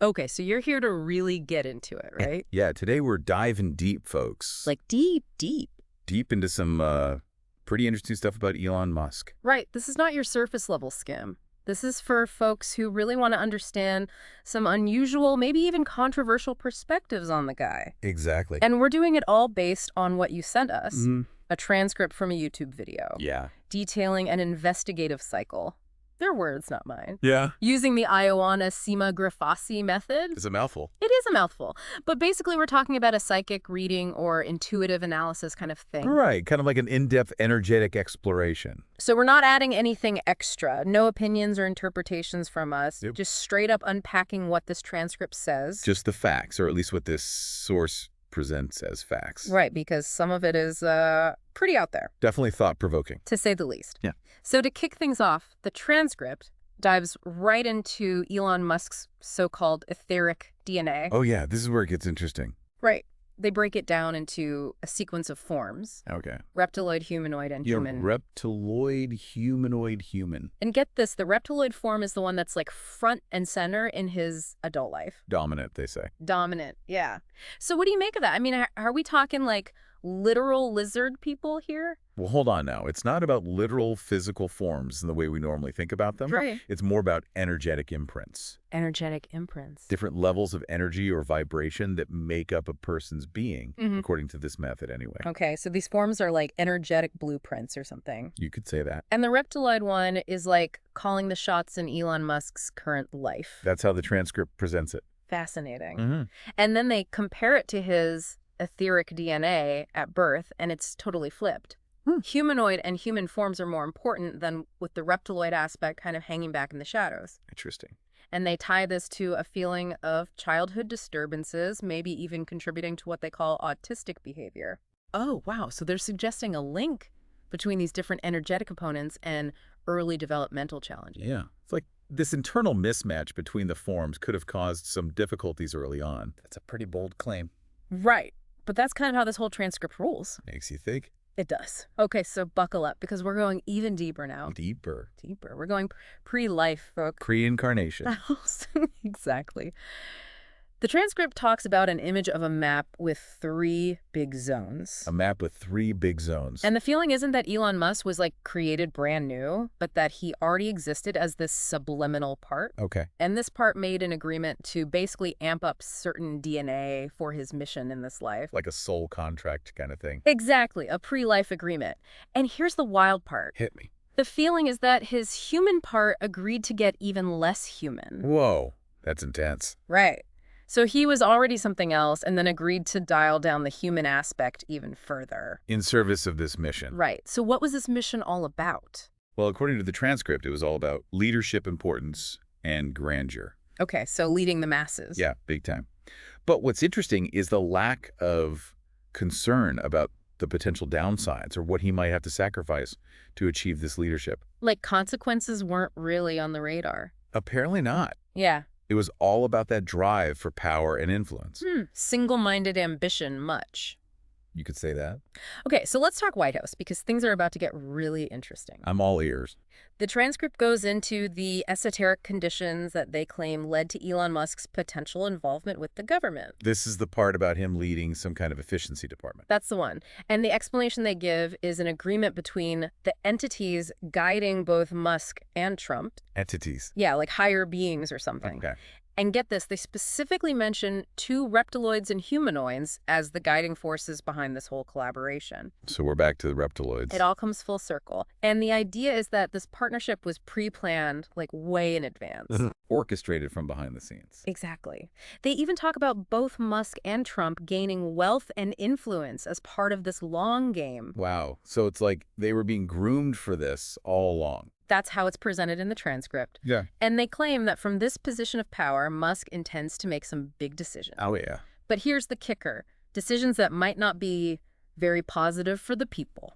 Okay, so you're here to really get into it, right? Yeah, today we're diving deep, folks. Like deep, deep. Deep into some pretty interesting stuff about Elon Musk. Right, this is not your surface level skim. This is for folks who really want to understand some unusual, maybe even controversial perspectives on the guy. Exactly. And we're doing it all based on what you sent us. Mhm. A transcript from a YouTube video. Yeah. Detailing an investigative cycle. Their words, not mine. Yeah. Using the Ioana Sima Grafasi method. It's a mouthful. It is a mouthful. But basically, we're talking about a psychic reading or intuitive analysis kind of thing. Right, kind of like an in-depth energetic exploration. So we're not adding anything extra. No opinions or interpretations from us. Yep. Just straight up unpacking what this transcript says. Just the facts, or at least what this source presents as facts. Right, because some of it is pretty out there. Definitely thought-provoking. To say the least. Yeah. So to kick things off, the transcript dives right into Elon Musk's so-called etheric DNA. Oh, yeah, this is where it gets interesting. Right. They break it down into a sequence of forms. Okay. Reptiloid, humanoid, and human. Reptiloid, humanoid, human. And get this, the reptiloid form is the one that's like front and center in his adult life. Dominant, they say. Dominant, yeah. So what do you make of that? I mean, are we talking like literal lizard people here? Well, hold on now. It's not about literal physical forms in the way we normally think about them. Right. It's more about energetic imprints. Energetic imprints. Different levels of energy or vibration that make up a person's being, according to this method anyway. Okay, so these forms are like energetic blueprints or something. You could say that. And the reptiloid one is like calling the shots in Elon Musk's current life. That's how the transcript presents it. Fascinating. And then they compare it to his etheric DNA at birth, and it's totally flipped. Humanoid and human forms are more important than with the reptiloid aspect kind of hanging back in the shadows. Interesting. And they tie this to a feeling of childhood disturbances, maybe even contributing to what they call autistic behavior. Oh, wow. So they're suggesting a link between these different energetic components and early developmental challenges. Yeah. It's like this internal mismatch between the forms could have caused some difficulties early on. That's a pretty bold claim. Right. But that's kind of how this whole transcript rolls. Makes you think. It does. Okay, so buckle up because we're going even deeper now. Deeper. Deeper. We're going pre-life, folks. Pre-incarnation. Exactly. The transcript talks about an image of a map with 3 big zones. A map with 3 big zones. And the feeling isn't that Elon Musk was like created brand new, but that he already existed as this subliminal part. Okay. And this part made an agreement to basically amp up certain DNA for his mission in this life. Like a soul contract kind of thing. Exactly, a pre-life agreement. And here's the wild part. Hit me. The feeling is that his human part agreed to get even less human. Whoa, that's intense. Right. So he was already something else and then agreed to dial down the human aspect even further. In service of this mission. Right. So what was this mission all about? Well, according to the transcript, it was all about leadership importance and grandeur. Okay, so leading the masses. Yeah, big time. But what's interesting is the lack of concern about the potential downsides or what he might have to sacrifice to achieve this leadership. Like consequences weren't really on the radar. Apparently not. Yeah. It was all about that drive for power and influence. Single-minded ambition much. You could say that. Okay, so let's talk White House because things are about to get really interesting. I'm all ears. The transcript goes into the esoteric conditions that they claim led to Elon Musk's potential involvement with the government. This is the part about him leading some kind of efficiency department. That's the one. And the explanation they give is an agreement between the entities guiding both Musk and Trump. Entities. Yeah, like higher beings or something. Okay. And get this, they specifically mention 2 reptiloids and humanoids as the guiding forces behind this whole collaboration. So we're back to the reptiloids. It all comes full circle. And the idea is that this partnership was pre-planned, like way in advance. Orchestrated from behind the scenes. Exactly. They even talk about both Musk and Trump gaining wealth and influence as part of this long game. Wow. So it's like they were being groomed for this all along. That's how it's presented in the transcript. Yeah. And they claim that from this position of power, Musk intends to make some big decisions. Oh, yeah. But here's the kicker. Decisions that might not be very positive for the people.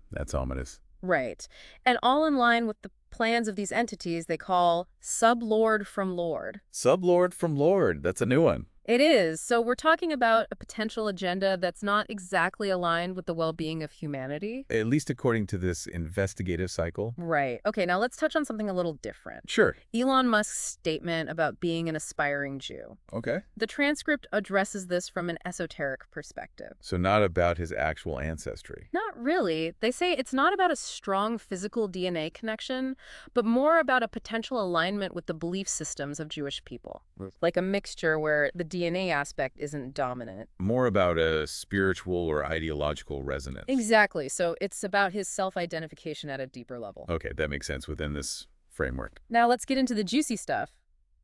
That's ominous. Right. And all in line with the plans of these entities they call sublord from lord. Sublord from Lord. That's a new one. It is. So we're talking about a potential agenda that's not exactly aligned with the well-being of humanity. At least according to this investigative cycle. Right. Okay, now let's touch on something a little different. Sure. Elon Musk's statement about being an aspiring Jew. Okay. The transcript addresses this from an esoteric perspective. So not about his actual ancestry. Not really. They say it's not about a strong physical DNA connection, but more about a potential alignment with the belief systems of Jewish people. Like a mixture where the DNA aspect isn't dominant. More about a spiritual or ideological resonance. Exactly. So it's about his self-identification at a deeper level. Okay, that makes sense within this framework. Now let's get into the juicy stuff.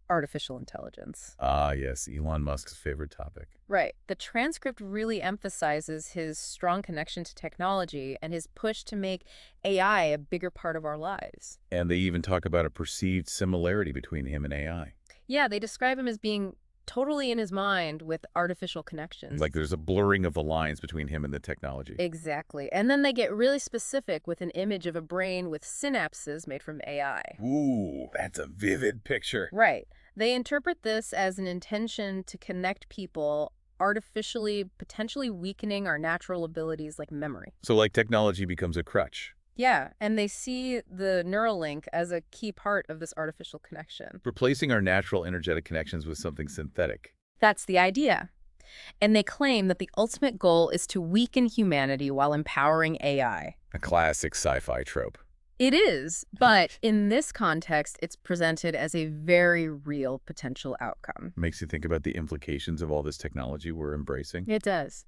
Artificial intelligence. Ah, yes, Elon Musk's favorite topic. Right. The transcript really emphasizes his strong connection to technology and his push to make AI a bigger part of our lives. And they even talk about a perceived similarity between him and AI. Yeah, they describe him as being totally in his mind with artificial connections. Like there's a blurring of the lines between him and the technology. Exactly. And then they get really specific with an image of a brain with synapses made from AI. Ooh, that's a vivid picture. Right. They interpret this as an intention to connect people, artificially, potentially weakening our natural abilities like memory. So like technology becomes a crutch. Yeah, and they see the neural link as a key part of this artificial connection. Replacing our natural energetic connections with something synthetic. That's the idea. And they claim that the ultimate goal is to weaken humanity while empowering AI. A classic sci-fi trope. It is, but in this context, it's presented as a very real potential outcome. Makes you think about the implications of all this technology we're embracing. It does.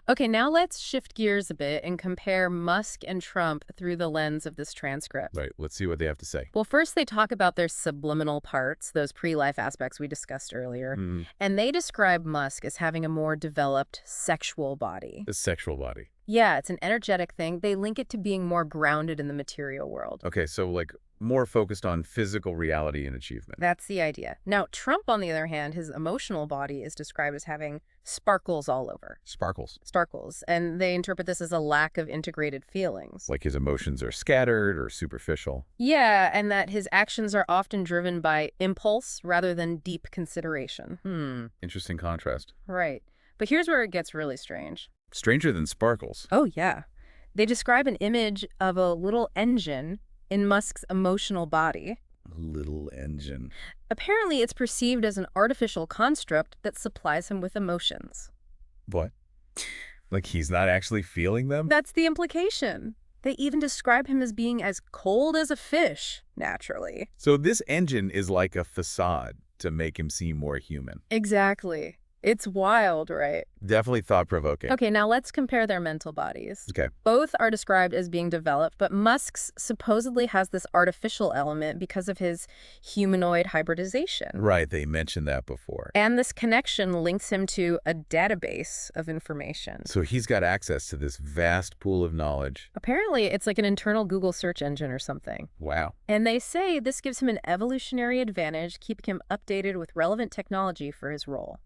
Okay, now let's shift gears a bit and compare Musk and Trump through the lens of this transcript. Right, let's see what they have to say. Well, first they talk about their subliminal parts, those pre-life aspects we discussed earlier, and they describe Musk as having a more developed sexual body. The sexual body. Yeah, it's an energetic thing. They link it to being more grounded in the material world. Okay, so like more focused on physical reality and achievement. That's the idea. Now, Trump, on the other hand, his emotional body is described as having sparkles all over. Sparkles. Sparkles. And they interpret this as a lack of integrated feelings. Like his emotions are scattered or superficial. Yeah, and that his actions are often driven by impulse rather than deep consideration. Interesting contrast. Right. But here's where it gets really strange. Stranger than sparkles. Oh, yeah. They describe an image of a little engine in Musk's emotional body. Little engine. Apparently, it's perceived as an artificial construct that supplies him with emotions. What? Like he's not actually feeling them? That's the implication. They even describe him as being as cold as a fish, naturally. So this engine is like a facade to make him seem more human. Exactly. It's wild, right? Definitely thought-provoking. Okay, now let's compare their mental bodies. Okay. Both are described as being developed, but Musk's supposedly has this artificial element because of his humanoid hybridization. Right, they mentioned that before. And this connection links him to a database of information. So he's got access to this vast pool of knowledge. Apparently, it's like an internal Google search engine or something. Wow. And they say this gives him an evolutionary advantage, keeping him updated with relevant technology for his role.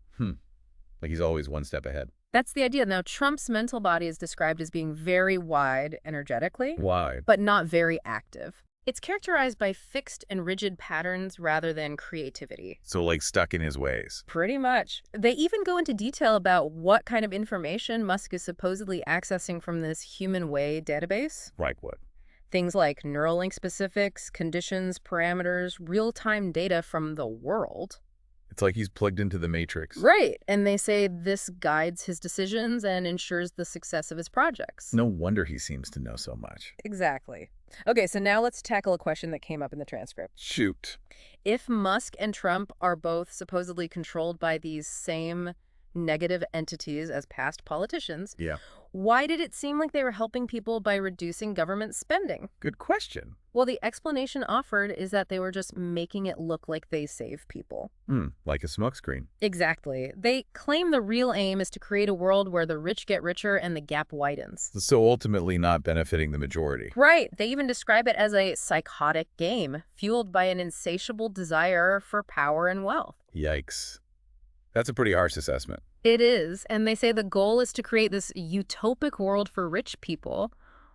Like he's always one step ahead. That's the idea. Now, Trump's mental body is described as being very wide energetically, Why? but not very active. It's characterized by fixed and rigid patterns rather than creativity. So like stuck in his ways. Pretty much. They even go into detail about what kind of information Musk is supposedly accessing from this Human Way database. Like what? Things like Neuralink specifics, conditions, parameters, real-time data from the world. It's like he's plugged into the matrix. Right. And they say this guides his decisions and ensures the success of his projects. No wonder he seems to know so much. Exactly. Okay, so now let's tackle a question that came up in the transcript. Shoot. If Musk and Trump are both supposedly controlled by these same negative entities as past politicians, Yeah. why did it seem like they were helping people by reducing government spending? Good question. Well, the explanation offered is that they were just making it look like they save people. Like a smokescreen. Exactly. They claim the real aim is to create a world where the rich get richer and the gap widens. So ultimately not benefiting the majority. Right. They even describe it as a psychotic game, fueled by an insatiable desire for power and wealth. Yikes. That's a pretty harsh assessment. It is, and they say the goal is to create this utopic world for rich people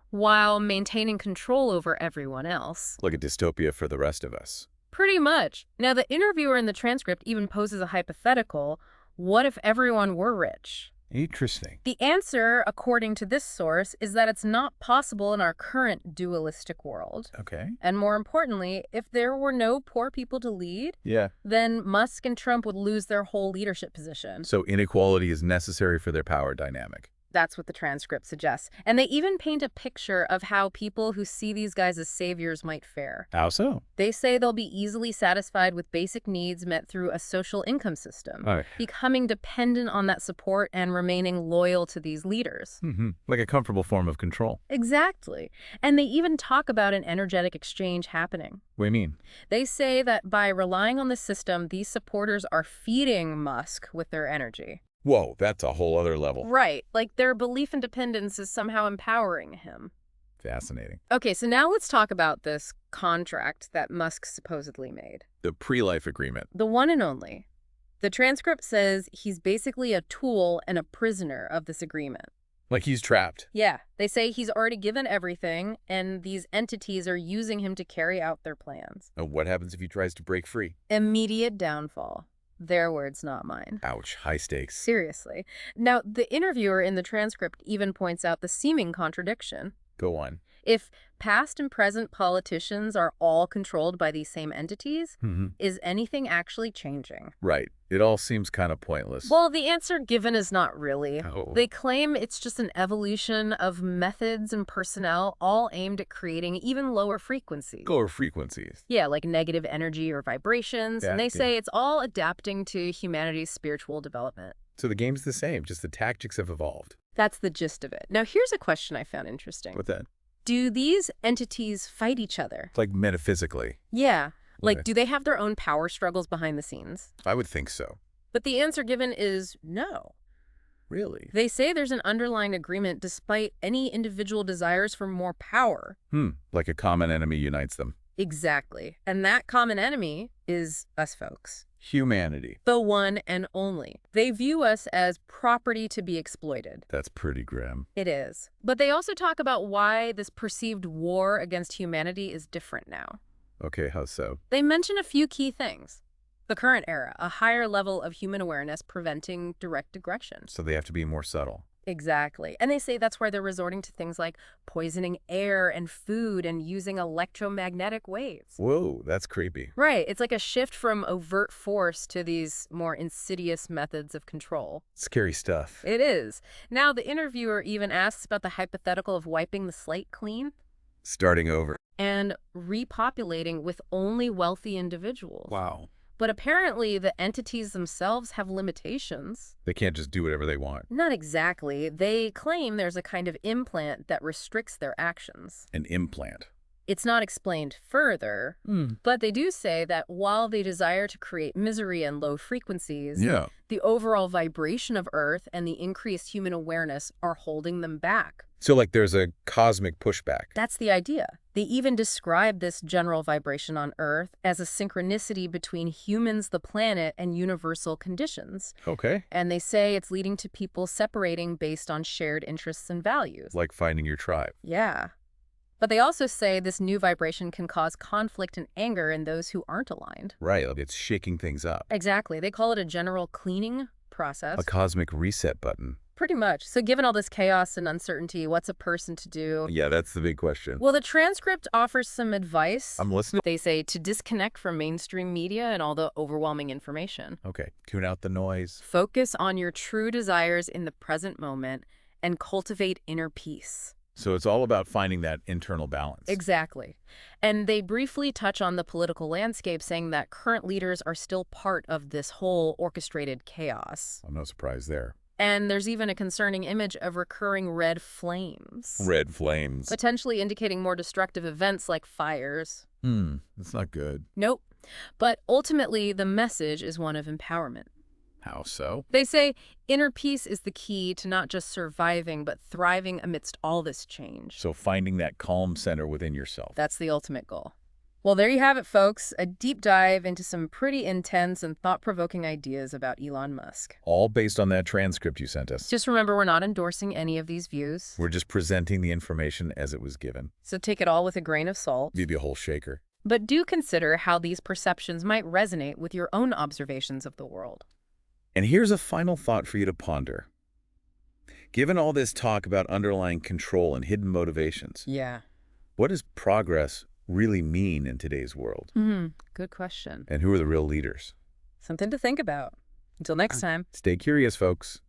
while maintaining control over everyone else. Like a dystopia for the rest of us. Pretty much. Now, the interviewer in the transcript even poses a hypothetical. What if everyone were rich? Interesting. The answer, according to this source, is that it's not possible in our current dualistic world. Okay. And more importantly, if there were no poor people to lead, Yeah. then Musk and Trump would lose their whole leadership position. So inequality is necessary for their power dynamic. That's what the transcript suggests. And they even paint a picture of how people who see these guys as saviors might fare. How so? They say they'll be easily satisfied with basic needs met through a social income system, All right. becoming dependent on that support and remaining loyal to these leaders. Like a comfortable form of control. Exactly. And they even talk about an energetic exchange happening. What do you mean? They say that by relying on the system, these supporters are feeding Musk with their energy. Whoa, that's a whole other level. Right. Like their belief in dependence is somehow empowering him. Fascinating. Okay, so now let's talk about this contract that Musk supposedly made. The pre-life agreement. The one and only. The transcript says he's basically a tool and a prisoner of this agreement. Like he's trapped. Yeah, they say he's already given everything, and these entities are using him to carry out their plans. And what happens if he tries to break free? Immediate downfall. Their words, not mine. Ouch, high stakes. Seriously. Now, the interviewer in the transcript even points out the seeming contradiction. Go on. If past and present politicians are all controlled by these same entities, is anything actually changing? Right. It all seems kind of pointless. Well, the answer given is not really. Oh. They claim it's just an evolution of methods and personnel all aimed at creating even lower frequencies. Lower frequencies. Yeah, like negative energy or vibrations. And they Adapting. say it's all adapting to humanity's spiritual development. So the game's the same, just the tactics have evolved. That's the gist of it. Now, here's a question I found interesting. What's that? Do these entities fight each other? Like metaphysically. Yeah. Like, Okay. do they have their own power struggles behind the scenes? I would think so. But the answer given is no. Really? They say there's an underlying agreement despite any individual desires for more power. Like a common enemy unites them. Exactly. And that common enemy is us folks. Humanity. The one and only. They view us as property to be exploited. That's pretty grim. It is. But they also talk about why this perceived war against humanity is different now. Okay, how so? They mention a few key things. The current era, a higher level of human awareness preventing direct aggression. So they have to be more subtle. Exactly. And they say that's why they're resorting to things like poisoning air and food and using electromagnetic waves. Whoa, that's creepy. Right. It's like a shift from overt force to these more insidious methods of control. Scary stuff. It is. Now, the interviewer even asks about the hypothetical of wiping the slate clean Starting over. and repopulating with only wealthy individuals. Wow. But apparently, the entities themselves have limitations. They can't just do whatever they want. Not exactly. They claim there's a kind of implant that restricts their actions. An implant. It's not explained further, but they do say that while they desire to create misery and low frequencies, Yeah. the overall vibration of Earth and the increased human awareness are holding them back. So like there's a cosmic pushback. That's the idea. They even describe this general vibration on Earth as a synchronicity between humans, the planet, and universal conditions. Okay. And they say it's leading to people separating based on shared interests and values. Like finding your tribe. Yeah. But they also say this new vibration can cause conflict and anger in those who aren't aligned. Right. Like it's shaking things up. Exactly. They call it a general cleaning process. A cosmic reset button. Pretty much. So given all this chaos and uncertainty, what's a person to do? Yeah, that's the big question. Well, the transcript offers some advice. I'm listening. They say to disconnect from mainstream media and all the overwhelming information. Okay. Tune out the noise. Focus on your true desires in the present moment and cultivate inner peace. So it's all about finding that internal balance. Exactly. And they briefly touch on the political landscape, saying that current leaders are still part of this whole orchestrated chaos. I'm no surprise there. And there's even a concerning image of recurring red flames. Red flames. Potentially indicating more destructive events like fires. That's not good. Nope. But ultimately, the message is one of empowerment. How so? They say inner peace is the key to not just surviving, but thriving amidst all this change. So finding that calm center within yourself. That's the ultimate goal. Well, there you have it, folks. A deep dive into some pretty intense and thought-provoking ideas about Elon Musk. All based on that transcript you sent us. Just remember, we're not endorsing any of these views. We're just presenting the information as it was given. So take it all with a grain of salt. Maybe a whole shaker. But do consider how these perceptions might resonate with your own observations of the world. And here's a final thought for you to ponder. Given all this talk about underlying control and hidden motivations, Yeah. what does progress really mean in today's world? Good question. And who are the real leaders? Something to think about. Until next time. Stay curious, folks.